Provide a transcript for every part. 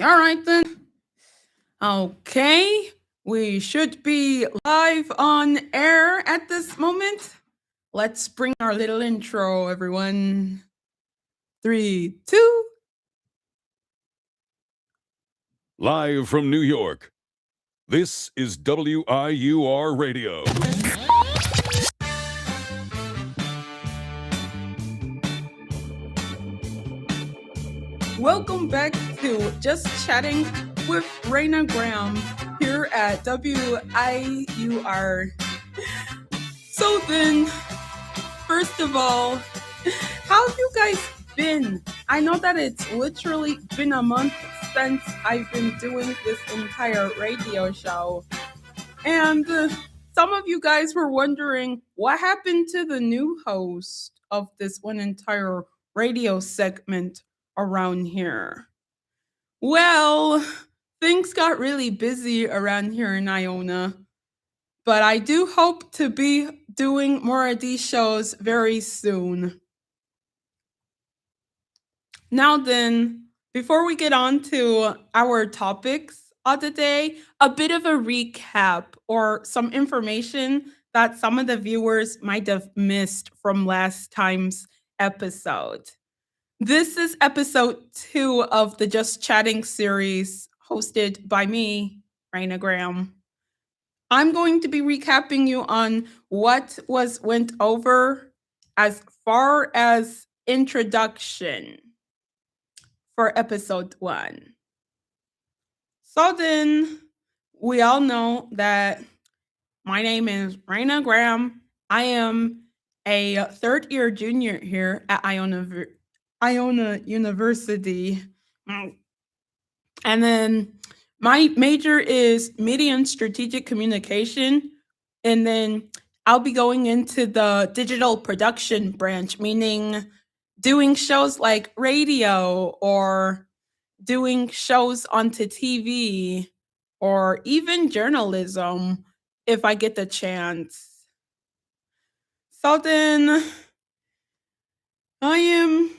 All right then. Okay. We should be live on air at this moment. Let's bring our little intro, everyone. Three, two. Live from New York, this is WIUR Radio. Welcome back to Just Chatting with Raina Graham here at WIUR. So then, first of all, how have you guys been? I know that it's literally been a month since I've been doing this entire radio show. And some of you guys were wondering what happened to the new host of this one entire radio segment around here. Well, things got really busy around here in Iona, but I do hope to be doing more of these shows very soon. Now then, before we get on to our topics of the day, a bit of a recap or some information that some of the viewers might have missed from last time's episode. This is episode 2 of the Just Chatting series hosted by me, Raina Graham. I'm going to be recapping you on what was went over as far as introduction for episode 1. So then, we all know that my name is Raina Graham. I am a third year junior here at Iona University. And then my major is media and strategic communication. And then I'll be going into the digital production branch, meaning doing shows like radio or doing shows onto TV or even journalism if I get the chance. So then I am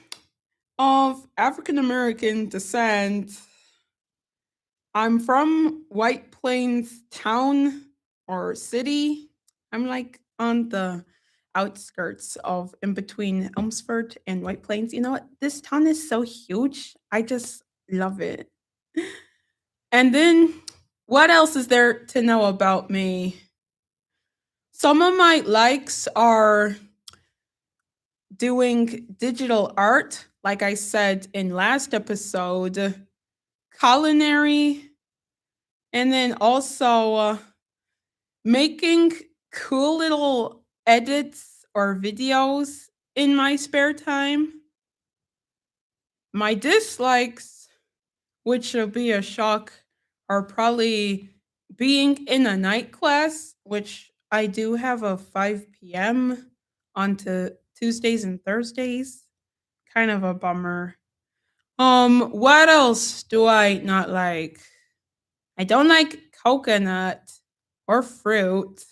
of African American descent. I'm from White Plains town or city. I'm like on the outskirts of in between Elmsford and White Plains. You know what? This town is so huge. I just love it. And then what else is there to know about me? Some of my likes are doing digital art, like I said in last episode, culinary, and then also making cool little edits or videos in my spare time. My dislikes, which will be a shock, are probably being in a night class, which I do have a 5 p.m. onto Tuesdays and Thursdays. Kind of a bummer. What else do I not like? I don't like coconut or fruit.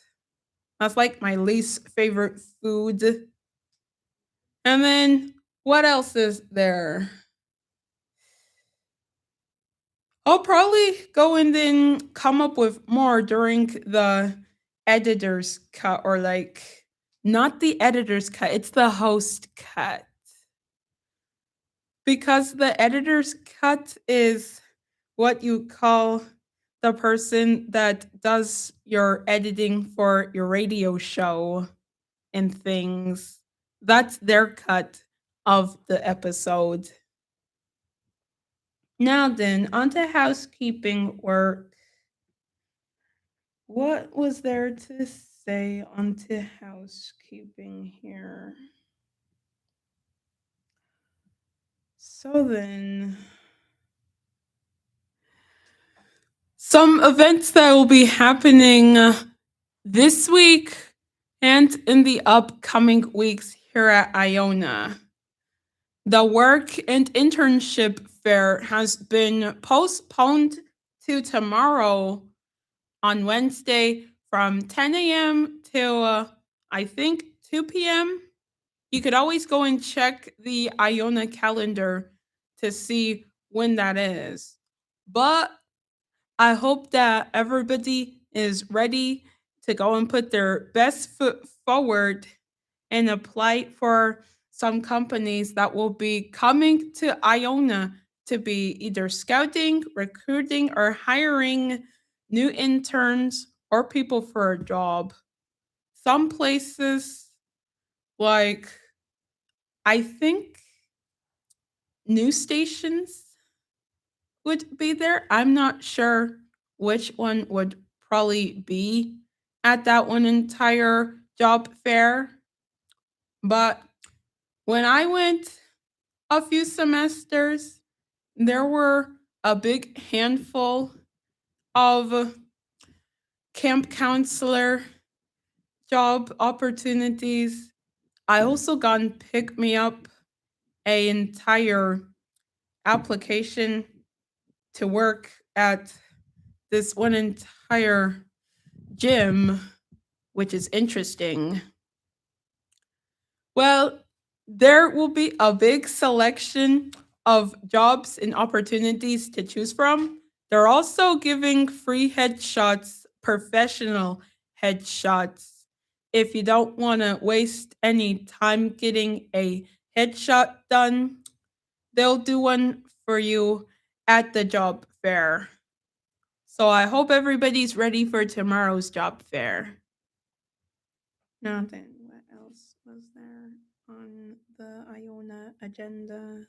That's like my least favorite food. And then what else is there? I'll probably go and then come up with more during the editor's cut, or like not the editor's cut, it's the host cut. Because the editor's cut is what you call the person that does your editing for your radio show and things. That's their cut of the episode. Now then, on to housekeeping work. What was there to say onto housekeeping here? So then, some events that will be happening this week and in the upcoming weeks here at Iona. The work and internship fair has been postponed to tomorrow on Wednesday from 10 a.m. till I think 2 p.m. You could always go and check the Iona calendar to see when that is. But I hope that everybody is ready to go and put their best foot forward and apply for some companies that will be coming to Iona to be either scouting, recruiting, or hiring new interns or people for a job. Some places, like I think news stations would be there. I'm not sure which one would probably be at that one entire job fair. But when I went a few semesters, there were a big handful of camp counselor job opportunities. I also got pick me up a entire application to work at this one entire gym, which is interesting. Well, there will be a big selection of jobs and opportunities to choose from. They're also giving free headshots, professional headshots. If you don't want to waste any time getting a headshot done, they'll do one for you at the job fair. So I hope everybody's ready for tomorrow's job fair. Now then, what else was there on the Iona agenda?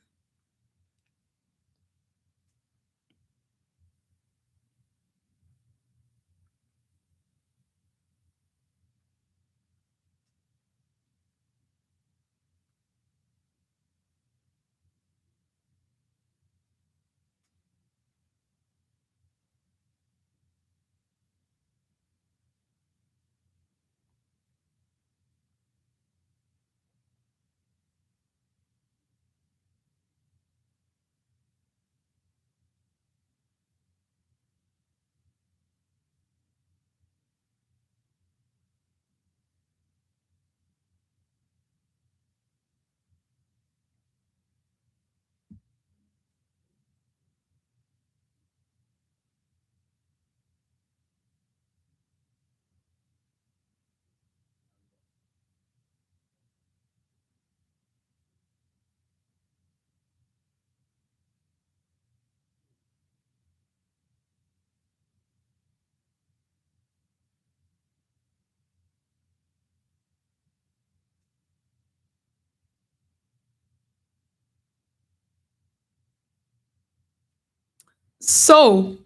So,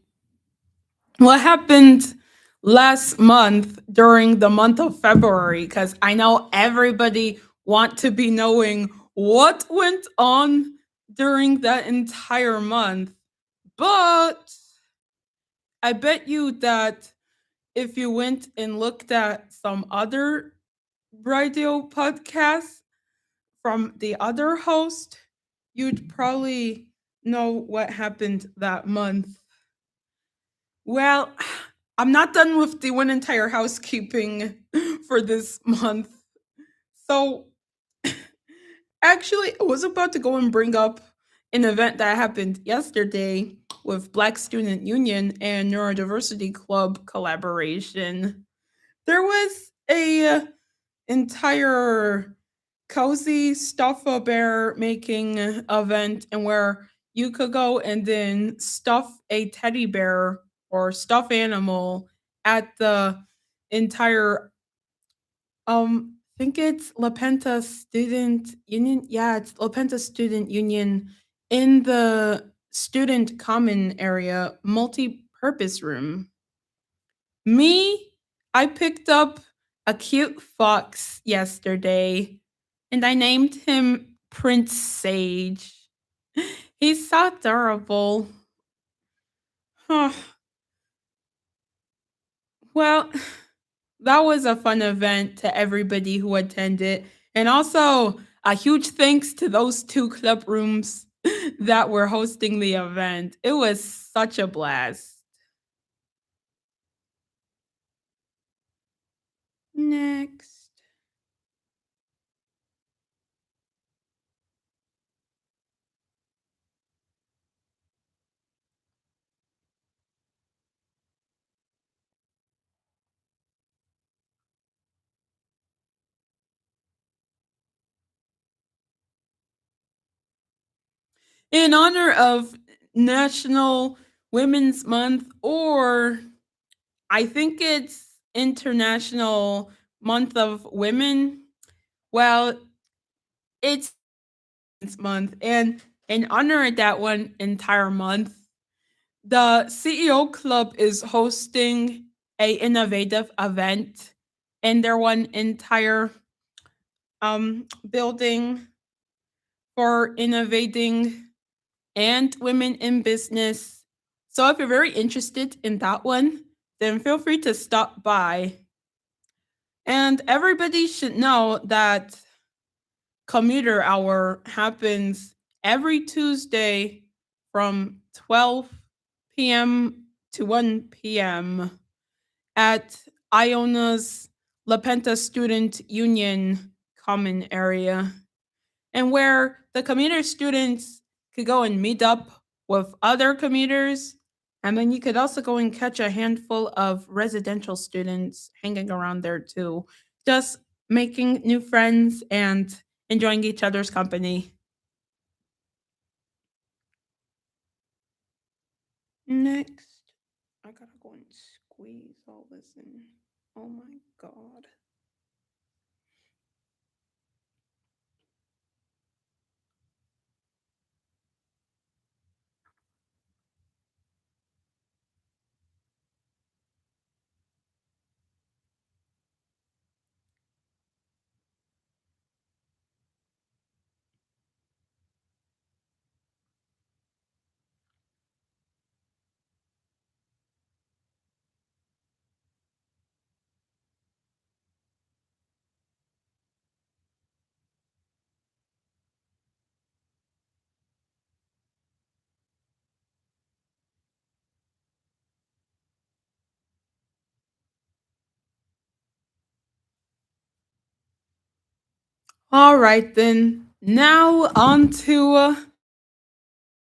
what happened last month during the month of February? Because I know everybody want to be knowing what went on during that entire month. But I bet you that if you went and looked at some other radio podcasts from the other host, you'd probably know what happened that month. Well, I'm not done with the one entire housekeeping for this month. So, actually, I was about to go and bring up an event that happened yesterday with Black Student Union and Neurodiversity Club collaboration. There was a entire cozy stuff a bear making event and where you could go and then stuff a teddy bear or stuffed animal at the entire I think it's La Penta Student Union. Yeah, it's La Penta Student Union in the student common area multi-purpose room. Me, I picked up a cute fox yesterday and I named him Prince Sage. He's so adorable. Huh. Well, that was a fun event to everybody who attended. And also, a huge thanks to those two club rooms that were hosting the event. It was such a blast. Next. in honor of National Women's Month, or I think it's International Month of Women. Well, it's Women's Month, and in honor of that one entire month, the CEO Club is hosting a innovative event in their one entire building for innovating and women in business. So if you're very interested in that one, then feel free to stop by. And everybody should know that commuter hour happens every Tuesday from 12 p.m. to 1 p.m. at Iona's La Penta Student Union common area, and where the commuter students could go and meet up with other commuters. And then you could also go and catch a handful of residential students hanging around there too, just making new friends and enjoying each other's company. Next, I gotta go and squeeze all this in. Oh my god. All right, then. Now on to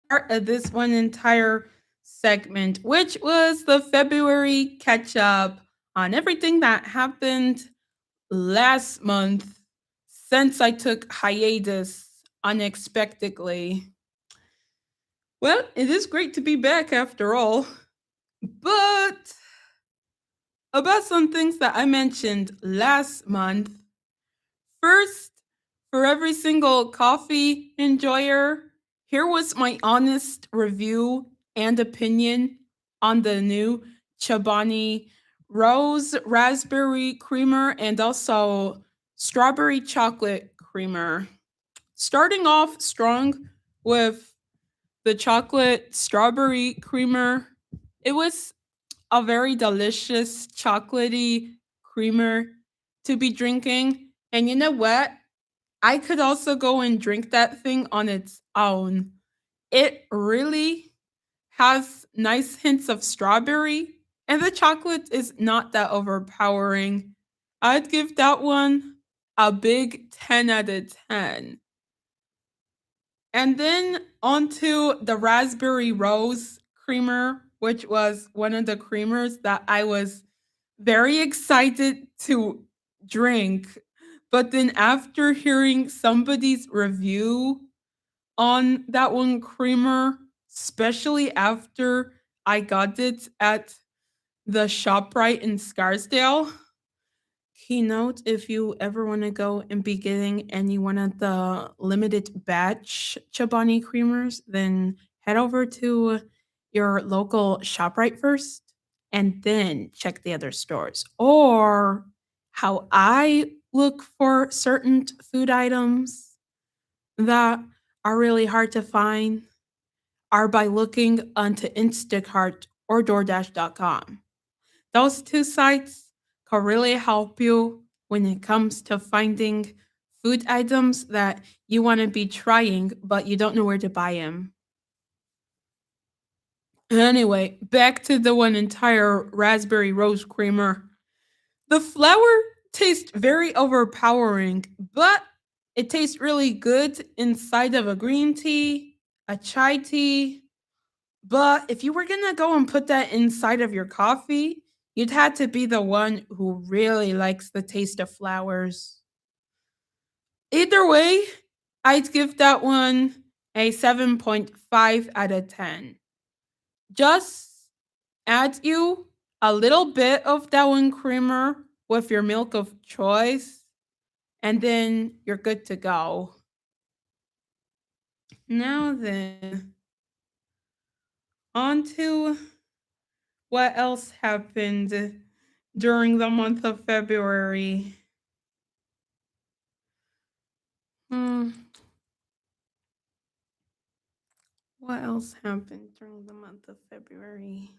part of this one entire segment, which was the February catch up on everything that happened last month since I took hiatus unexpectedly. Well, it is great to be back after all, but about some things that I mentioned last month. First, for every single coffee enjoyer, here was my honest review and opinion on the new Chobani Rose Raspberry Creamer and also Strawberry Chocolate Creamer. Starting off strong with the chocolate strawberry creamer, it was a very delicious chocolatey creamer to be drinking. And you know what? I could also go and drink that thing on its own. It really has nice hints of strawberry, and the chocolate is not that overpowering. I'd give that one a big 10 out of 10. And then onto the raspberry rose creamer, which was one of the creamers that I was very excited to drink. But then after hearing somebody's review on that one creamer, especially after I got it at the ShopRite in Scarsdale, keynote, if you ever want to go and be getting any one of the limited batch Chobani creamers, then head over to your local ShopRite first and then check the other stores. Or how I look for certain food items that are really hard to find are by looking onto Instacart or DoorDash.com. Those two sites can really help you when it comes to finding food items that you want to be trying, but you don't know where to buy them. Anyway, back to the one entire raspberry rose creamer. The flour tastes very overpowering, but it tastes really good inside of a green tea, a chai tea. But if you were gonna go and put that inside of your coffee, you'd have to be the one who really likes the taste of flowers. Either way, I'd give that one a 7.5 out of 10. Just add you a little bit of dough and creamer with your milk of choice, and then you're good to go. Now then, on to what else happened during the month of February. Hmm, what else happened during the month of February?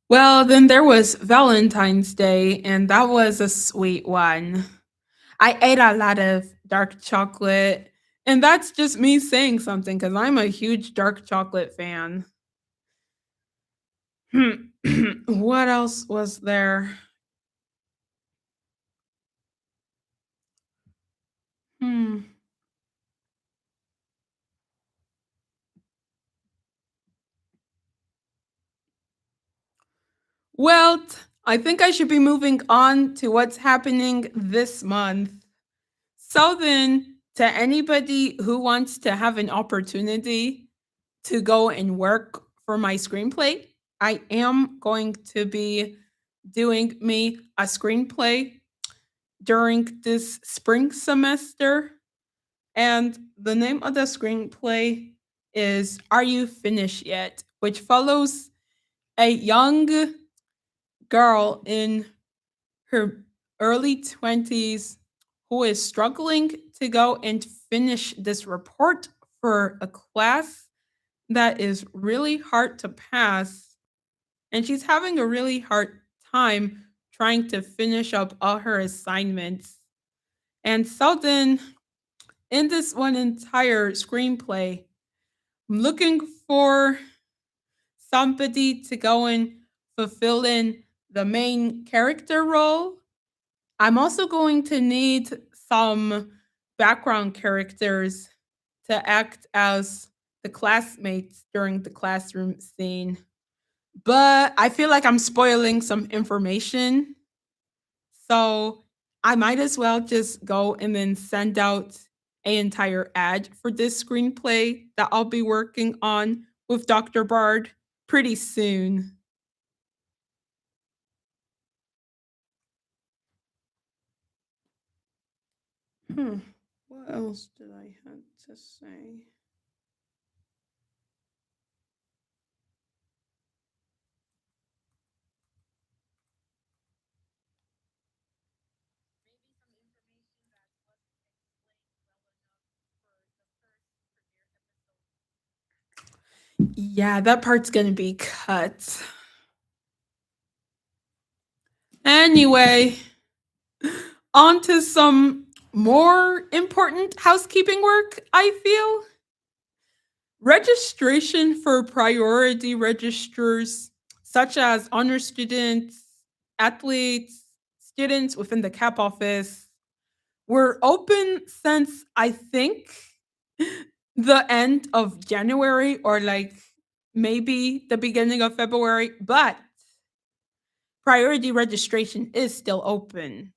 Well, then there was Valentine's Day, and that was a sweet one. I ate a lot of dark chocolate, and that's just me saying something because I'm a huge dark chocolate fan. What else was there? Hmm. Well, I think I should be moving on to what's happening this month. So then, to anybody who wants to have an opportunity to go and work for my screenplay, I am going to be doing me a screenplay during this spring semester. And the name of the screenplay is Are You Finished Yet? Which follows a young girl in her early 20s who is struggling to go and finish this report for a class that is really hard to pass. And she's having a really hard time trying to finish up all her assignments. And so then, in this one entire screenplay, I'm looking for somebody to go and fulfill in the main character role. I'm also going to need some background characters to act as the classmates during the classroom scene. But I feel like I'm spoiling some information. So I might as well just go and then send out an entire ad for this screenplay that I'll be working on with Dr. Bard pretty soon. Hmm. What else did I have to say? Yeah, that part's gonna be cut. Anyway, on to some more important housekeeping work, I feel. Registration for priority registers, such as honor students, athletes, students within the CAP office, were open since I think the end of January or like maybe the beginning of February, but priority registration is still open.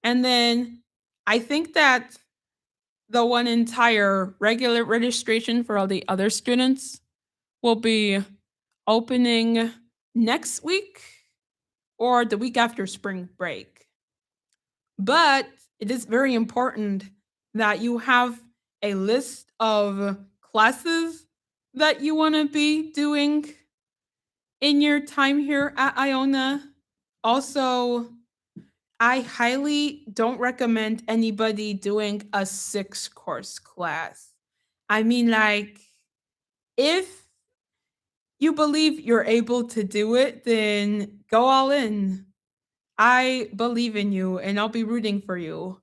And then I think that the one entire regular registration for all the other students will be opening next week or the week after spring break. But it is very important that you have a list of classes that you want to be doing in your time here at Iona. Also, I highly don't recommend anybody doing a 6 course class. I mean, like, if you believe you're able to do it, then go all in. I believe in you and I'll be rooting for you.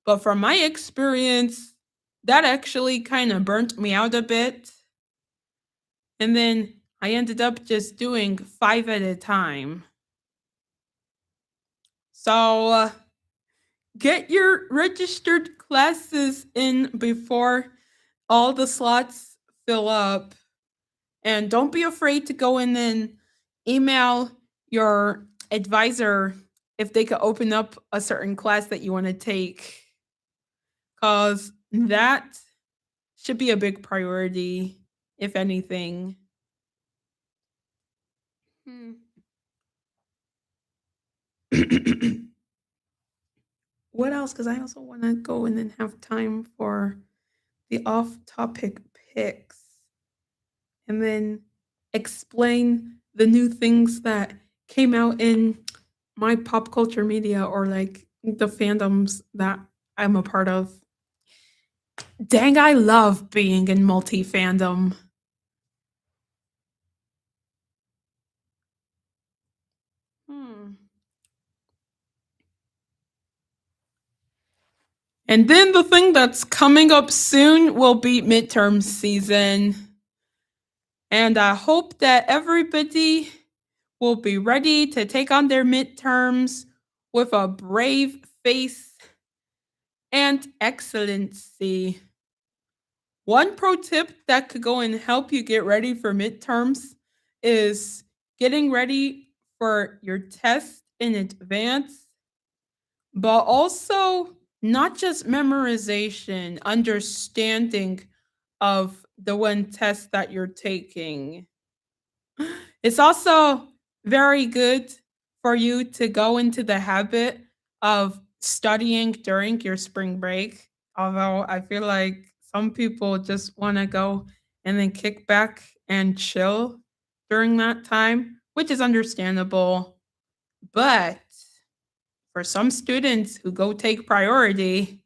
But from my experience, that actually kind of burnt me out a bit. And then I ended up just doing 5 at a time. So get your registered classes in before all the slots fill up. And don't be afraid to go in and email your advisor if they could open up a certain class that you want to take. Because That should be a big priority, if anything. Hmm. What else? Because I also want to go and then have time for the off topic picks and then explain the new things that came out in my pop culture media or like the fandoms that I'm a part of. Dang, I love being in multi fandom. Hmm. And then the thing that's coming up soon will be midterm season. And I hope that everybody will be ready to take on their midterms with a brave face and excellency. One pro tip that could go and help you get ready for midterms is getting ready for your test in advance, but also not just memorization, understanding of the one test that you're taking. It's also very good for you to go into the habit of studying during your spring break. Although I feel like some people just want to go and then kick back and chill during that time, which is understandable. But for some students who go take priority,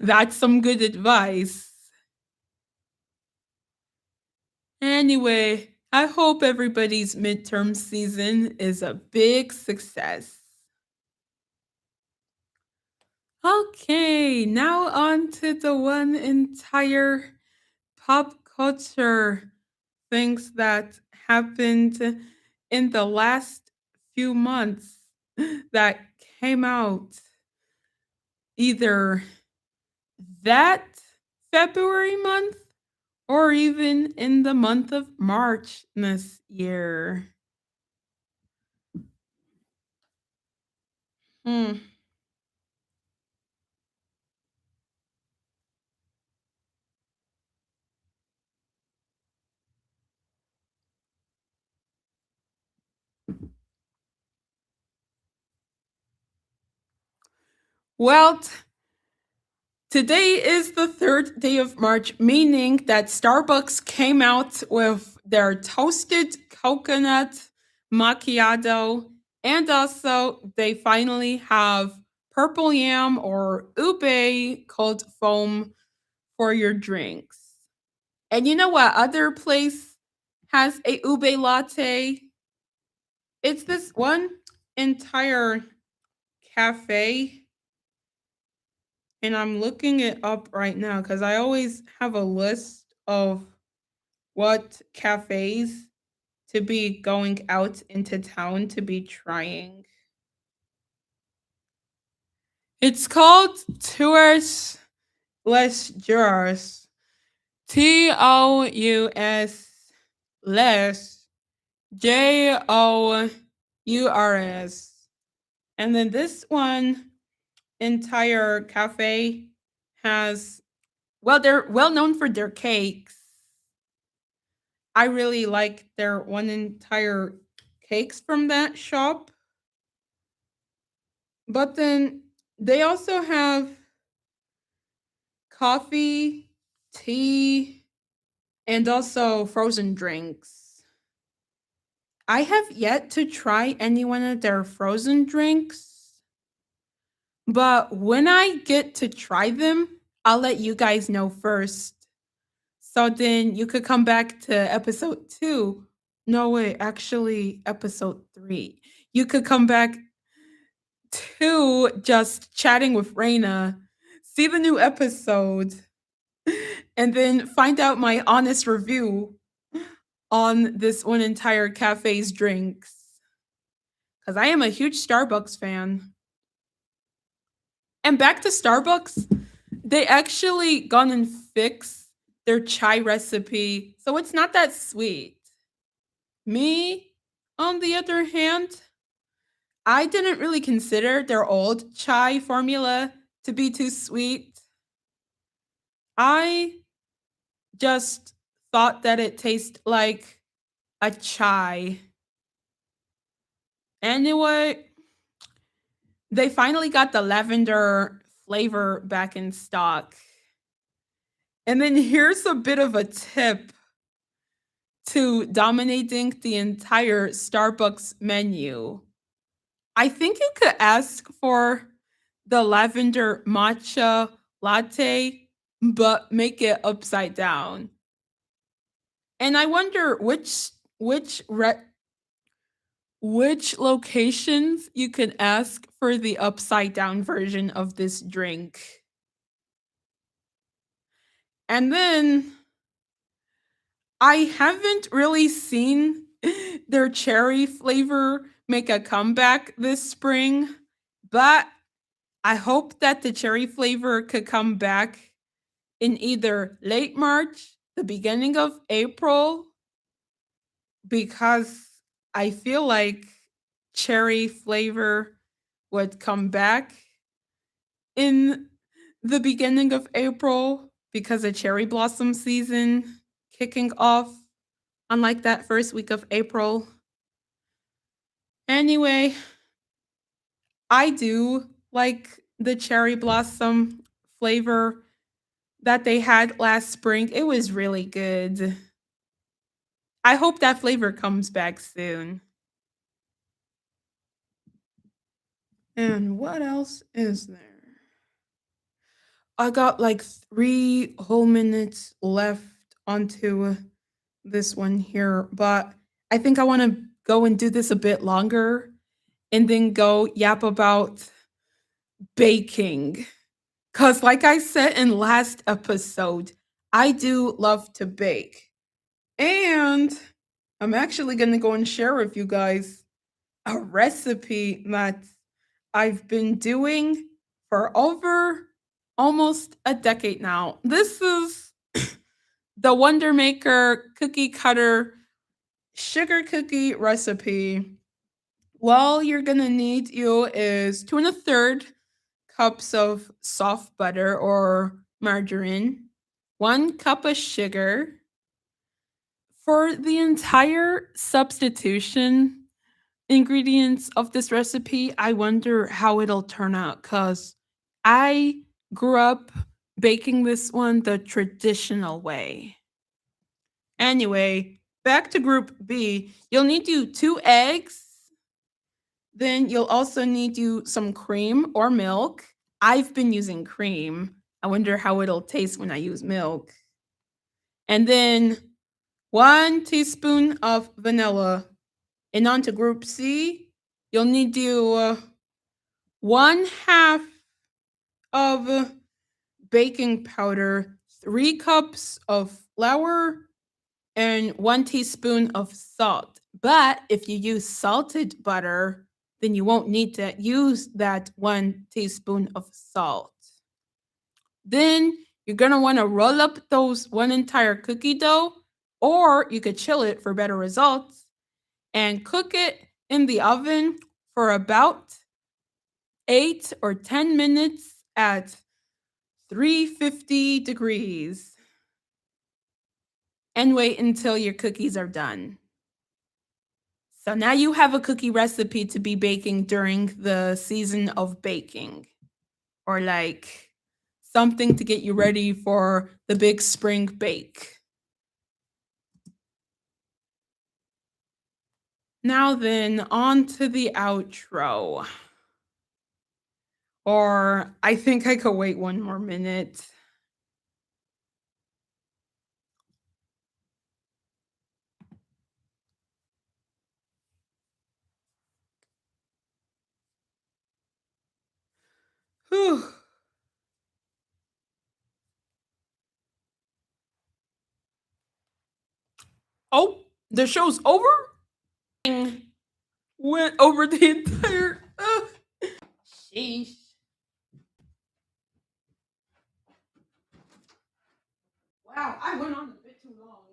that's some good advice. Anyway, I hope everybody's midterm season is a big success. Okay, now on to the one entire pop culture things that happened in the last few months that came out either that February month or even in the month of March this year. Hmm. Well, today is the third day of March, meaning that Starbucks came out with their toasted coconut macchiato, and also they finally have purple yam or ube cold foam for your drinks. And you know what other place has a ube latte? It's this one entire cafe, and I'm looking it up right now because I always have a list of what cafes to be going out into town to be trying. It's called Tours Les Jurs. Tous Les Jours. And then this one entire cafe has, well, they're well known for their cakes. I really like their one entire cakes from that shop. But then they also have coffee, tea, and also frozen drinks. I have yet to try any one of their frozen drinks, but when I get to try them, I'll let you guys know first. So then you could come back to episode 2. No, wait, actually, episode 3. You could come back to just chatting with Raina, see the new episode, and then find out my honest review on this one entire cafe's drinks. Because I am a huge Starbucks fan. And back to Starbucks, they actually gone and fixed their chai recipe, so it's not that sweet. Me, on the other hand, I didn't really consider their old chai formula to be too sweet. I just thought that it tastes like a chai. Anyway, they finally got the lavender flavor back in stock. And then here's a bit of a tip to dominating the entire Starbucks menu. I think you could ask for the lavender matcha latte, but make it upside down. And I wonder which locations you can ask for the upside down version of this drink. And then I haven't really seen their cherry flavor make a comeback this spring, but I hope that the cherry flavor could come back in either late March, the beginning of April, because I feel like cherry flavor would come back in the beginning of April because of cherry blossom season kicking off, unlike that first week of April. Anyway, I do like the cherry blossom flavor that they had last spring. It was really good. I hope that flavor comes back soon. And what else is there? I got like 3 whole minutes left onto this one here, but I think I want to go and do this a bit longer and then go yap about baking. Because, like I said in last episode, I do love to bake. And I'm actually going to go and share with you guys a recipe that I've been doing for over almost a decade now. This is the Wonder Maker cookie cutter sugar cookie recipe. All you're gonna need you is 2 1/3 cups of soft butter or margarine, 1 cup of sugar. For the entire substitution ingredients of this recipe, I wonder how it'll turn out because I grew up baking this one the traditional way. Anyway, back to group B. You'll need you 2 eggs. Then you'll also need you some cream or milk. I've been using cream. I wonder how it'll taste when I use milk. And then 1 teaspoon of vanilla. And on to group C, you'll need you 1/2 of baking powder, 3 cups of flour, and 1 teaspoon of salt. But if you use salted butter, then you won't need to use that 1 teaspoon of salt. Then you're gonna want to roll up those one entire cookie dough, or you could chill it for better results and cook it in the oven for about 8 or 10 minutes at 350 degrees and wait until your cookies are done. So now you have a cookie recipe to be baking during the season of baking, or like something to get you ready for the big spring bake. Now then, on to the outro. Or I think I could wait 1 more minute. Whew. Oh, the show's over? Went over the entire. Sheesh. Wow, I went on a bit too long.